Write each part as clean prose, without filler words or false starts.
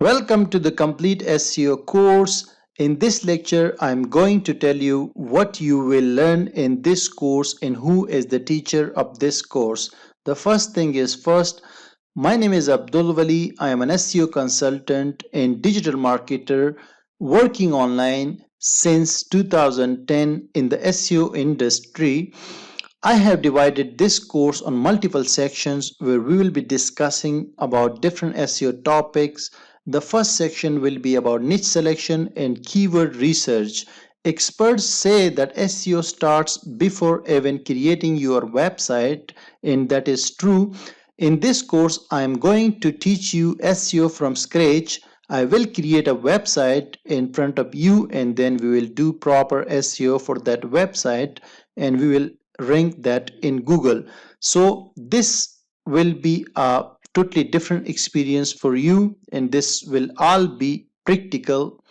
Welcome to the Complete SEO course. In this lecture, I'm going to tell you what you will learn in this course and who is the teacher of this course. The first thing is first, my name is Abdul Wali. I am an SEO consultant and digital marketer working online since 2010 in the SEO industry. I have divided this course on multiple sections where we will be discussing about different SEO topics. The first section will be about niche selection and keyword research. Experts say that SEO starts before even creating your website, and that is true. In this course, I am going to teach you SEO from scratch. I will create a website in front of you, and then we will do proper SEO for that website, and we will rank that in Google. So this will be a totally different experience for you, and this will all be practical.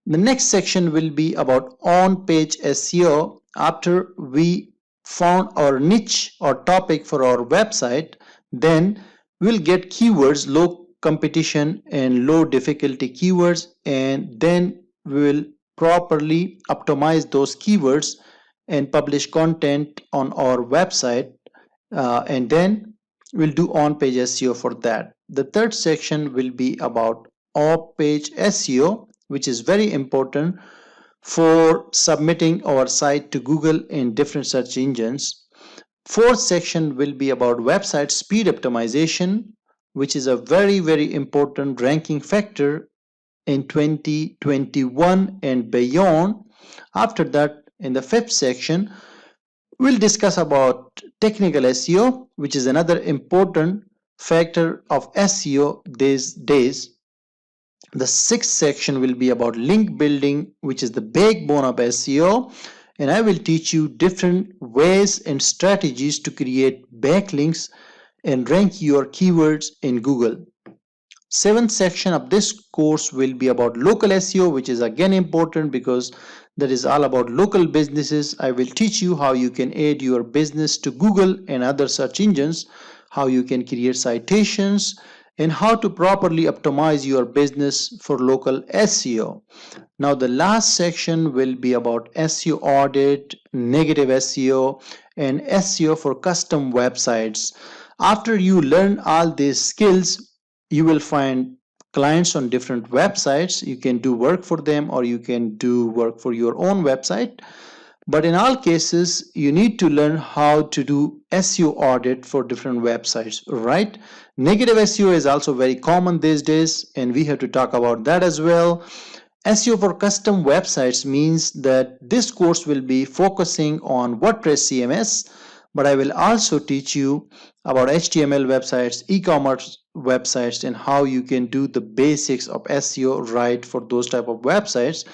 The next section will be about on-page SEO. After we found our niche or topic for our website, then we'll get keywords, low competition and low difficulty keywords, and then we will properly optimize those keywords and publish content on our website, and then we'll do on-page SEO for that. The third section will be about off-page SEO, which is very important for submitting our site to Google in different search engines. Fourth section will be about website speed optimization, which is a very important ranking factor in 2021 and beyond. After that, in the fifth section, we'll discuss about technical SEO, which is another important factor of SEO these days. The sixth section will be about link building, which is the backbone of SEO, and I will teach you different ways and strategies to create backlinks and rank your keywords in Google. Seventh section of this course will be about local SEO, which is again important because that is all about local businesses. I will teach you how you can add your business to Google and other search engines, how you can create citations, and how to properly optimize your business for local SEO. Now the last section will be about SEO audit, negative SEO, and SEO for custom websites. After you learn all these skills, you will find clients on different websites. You can do work for them or you can do work for your own website. But in all cases, you need to learn how to do SEO audit for different websites, right? Negative SEO is also very common these days, and we have to talk about that as well. SEO for custom websites means that this course will be focusing on WordPress CMS, but I will also teach you about HTML websites, e-commerce websites, and how you can do the basics of SEO right for those type of websites.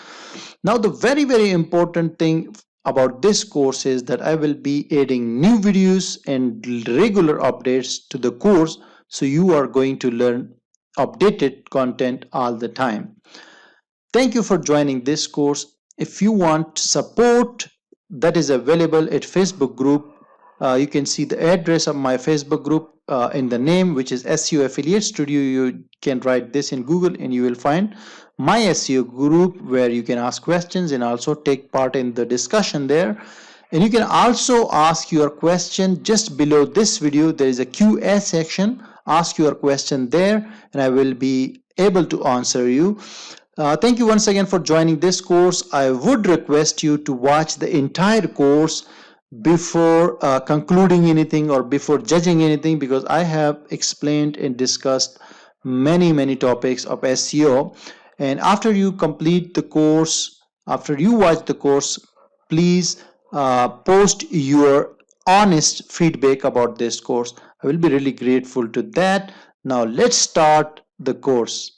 Now the very important thing about this course is that I will be adding new videos and regular updates to the course, so you are going to learn updated content all the time. Thank you for joining this course. If you want support, that is available at Facebook group. You can see the address of my Facebook group in the name, which is SEO Affiliate Studio. You can write this in Google and you will find my SEO group where you can ask questions and also take part in the discussion there. And you can also ask your question just below this video. There is a Q&A section. Ask your question there and I will be able to answer you. Thank you once again for joining this course. I would request you to watch the entire course before concluding anything or before judging anything, because I have explained and discussed many topics of SEO. And after you complete the course, after you watch the course, please post your honest feedback about this course. I will be really grateful to that. Now let's start the course.